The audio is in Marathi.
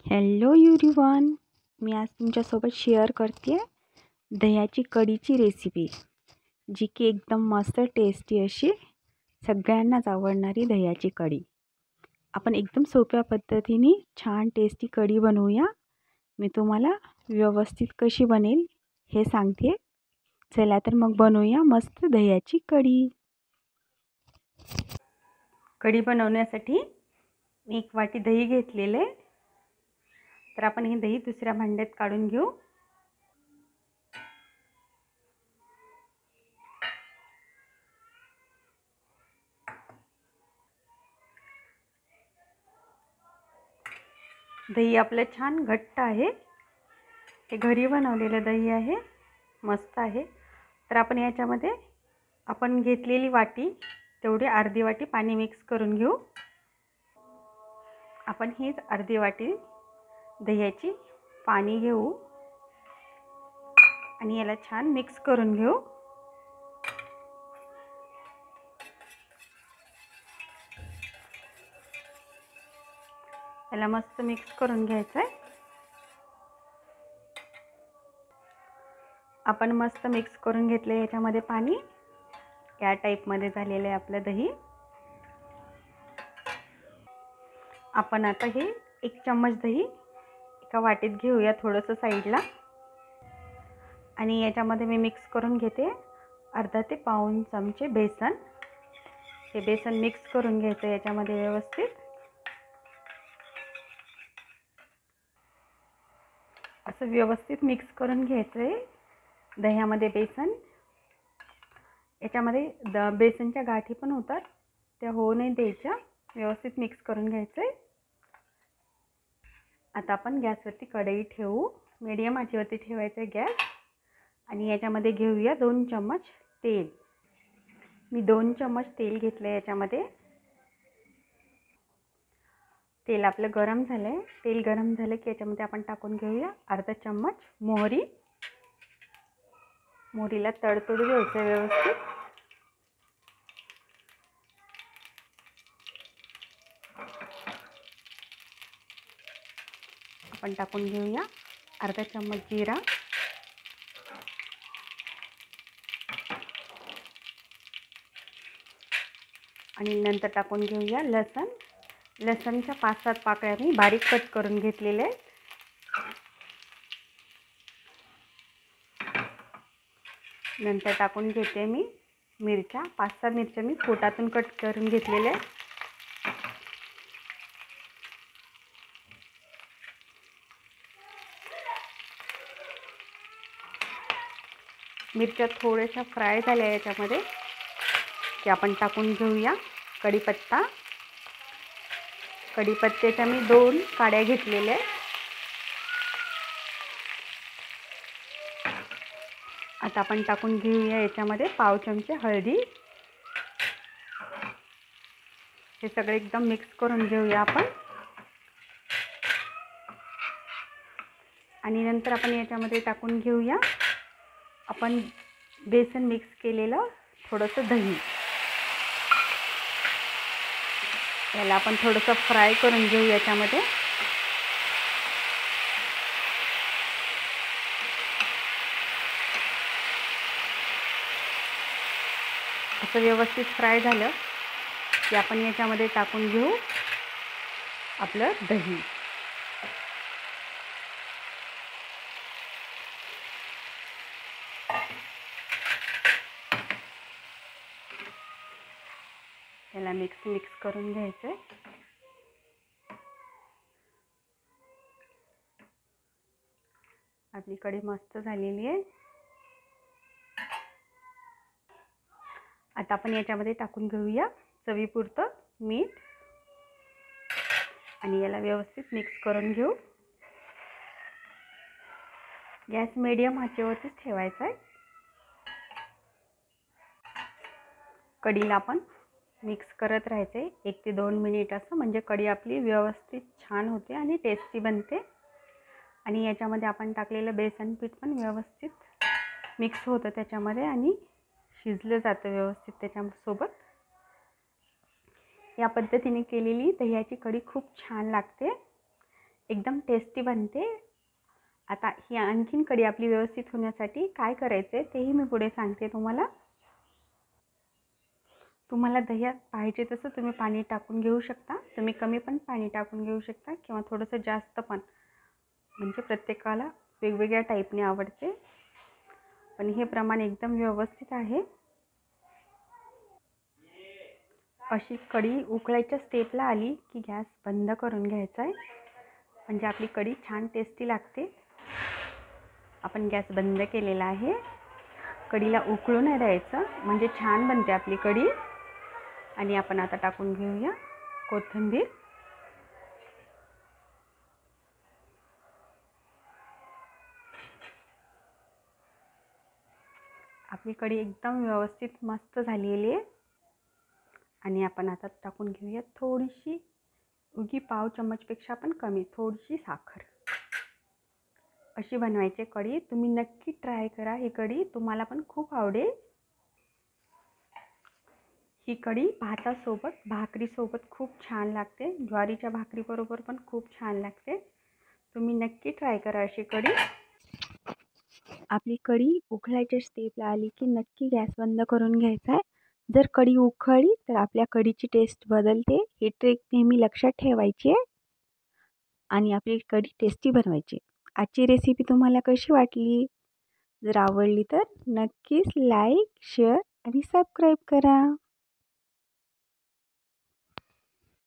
हॅलो एव्हरीवन, मी आज तुमच्यासोबत शेअर करते दह्याची कढीची रेसिपी, जी की एकदम मस्त टेस्टी अशी सगळ्यांनाच आवडणारी दह्याची कढी. आपण एकदम सोप्या पद्धतीने छान टेस्टी कढी बनवूया. मी तुम्हाला व्यवस्थित कशी बनेल हे सांगते. चला तर मग बनवूया मस्त दह्याची कढी. कढी बनवण्यासाठी मी 1 वाटी दही घेतलेले. तर आपण हे दही दुसऱ्या भांड्यात काढून घेऊ. दही आपलं छान घट्ट आहे. हे घरी बनवलेलं दही आहे, मस्त आहे. तर आपण याच्यामध्ये आपण घेतलेली वाटी तेवढी अर्धी वाटी पाणी मिक्स करून घेऊ. आपण हीच अर्धी वाटी दह्याची पाणी घेऊ आणि याला छान मिक्स करून घेऊ. याला मस्त मिक्स करून घ्यायचं आहे. आपण मस्त मिक्स करून घेतलं. याच्यामध्ये पाणी या टाईपमध्ये झालेलं आहे आपलं दही. आपण आता हे 1 चम्मच दही एका वाटीत घेऊया थोडंसं साईडला, आणि याच्यामध्ये मी मिक्स करून घेते अर्धा ते पाऊण चमचे बेसन. हे बेसन मिक्स करून घ्यायचं याच्यामध्ये व्यवस्थित. असं व्यवस्थित मिक्स करून घ्यायचं आहे दह्यामध्ये बेसन. याच्यामध्ये बेसनच्या गाठी पण होतात, त्या होऊ नाही द्यायच्या. व्यवस्थित मिक्स करून घ्यायचं आहे. आता आपण गॅसवरती कढई ठेवू. मीडियम आचेवरती ठेवायचं आहे गॅस. आणि याच्यामध्ये घेऊया 2 चम्मच तेल. मी 2 चम्मच तेल घेतलं आहे याच्यामध्ये. तेल आपलं गरम झालं आहे. तेल गरम झालं की याच्यामध्ये आपण टाकून घेऊया अर्धा चम्मच मोहरी. मोहरीला तडतडू द्यायचं व्यवस्थित. आपण टाकून घेऊया अर्धा चम्मच जिरा. आणि नंतर टाकून घेऊया लसण. लसणच्या 5-7 पाकळ्या मी बारीक कट करून घेतलेले आहेत. नंतर टाकून घेते मी मिरच्या. 5-6 मिरच्या मी पोटातून कट करून घेतलेल्या आहेत. मिरच्या थोड्याशा फ्राय झाल्या याच्यामध्ये की आपण टाकून घेऊया कढीपत्ता. कढीपत्त्याच्या मी 2 काड्या घेतलेल्या आहेत. आता आपण टाकून घेऊया याच्यामध्ये पाव चमचे हळदी. हे सगळं एकदम मिक्स करून घेऊया आपण. आणि नंतर आपण याच्यामध्ये टाकून घेऊया आपण बेसन मिक्स केलेलं थोडंसं दही. याला आपण थोडंसं फ्राय करून घेऊ याच्यामध्ये. असं व्यवस्थित फ्राय झालं की आपण याच्यामध्ये टाकून घेऊ आपलं दही. याला मिक्स करून घ्यायचं आहे. आपली कढी मस्त झालेली आहे. आता आपण याच्यामध्ये टाकून घेऊया चवीपुरतं मीठ आणि याला व्यवस्थित मिक्स करून घेऊ. गॅस मीडियम आचेवरतीच ठेवायचा आहे. कढीला आपण मिक्स करत राहायचे 1 ते 2 मिनिट असं, म्हणजे कढी आपली व्यवस्थित छान होते आणि टेस्टी बनते. आणि याच्यामध्ये आपण टाकलेलं बेसन पीठ पण व्यवस्थित मिक्स होतं त्याच्यामध्ये आणि शिजलं जातं व्यवस्थित त्याच्यासोबत. या पद्धतीने केलेली दह्याची कढी खूप छान लागते. एकदम टेस्टी बनते. आता ही आणखीन कढी आपली व्यवस्थित होण्यासाठी काय करायचं आहे तेही मी पुढे सांगते तुम्हाला. तुम्हाला दह्यात पाहिजे तसं तुम्ही पाणी टाकून घेऊ शकता. तुम्ही कमी पण पाणी टाकून घेऊ शकता किंवा थोडंसं जास्त पण. म्हणजे प्रत्येकाला वेगवेगळ्या टाईपने आवडते. पण हे प्रमाण एकदम व्यवस्थित आहे. अशी कढी उकळायच्या स्टेपला आली की गॅस बंद करून घ्यायचा आहे. म्हणजे आपली कढी छान टेस्टी लागते. आपण गॅस बंद केलेला आहे. कढीला उकळू नाही द्यायचं म्हणजे छान बनते आपली कढी. आणि आपण आता टाकून घेऊया कोथिंबीर. आपली कढी एकदम व्यवस्थित मस्त झालेली आहे. आणि आपण आता टाकून घेऊया थोडीशी, उगी पाव चम्मचपेक्षा पण कमी, थोडीशी साखर. अशी बनवायची कढी. तुम्ही नक्की ट्राय करा. ही कढी तुम्हाला पण खूप आवडेल. ही कढी भातासोबत, भाकरीसोबत खूप छान लागते. ज्वारीच्या भाकरीबरोबर पण खूप छान लागते. तुम्ही नक्की ट्राय करा अशी कढी. आपली कढी उकळायच्या स्टेपला आली की नक्की गॅस बंद करून घ्यायचा आहे. जर कढी उकळली तर आपल्या कढीची टेस्ट बदलते. ही ट्रिक नेहमी लक्षात ठेवायची आहे आणि आपली कढी टेस्टी बनवायची. आजची रेसिपी तुम्हाला कशी वाटली? जर आवडली तर नक्कीच लाईक, शेअर आणि सबस्क्राईब करा.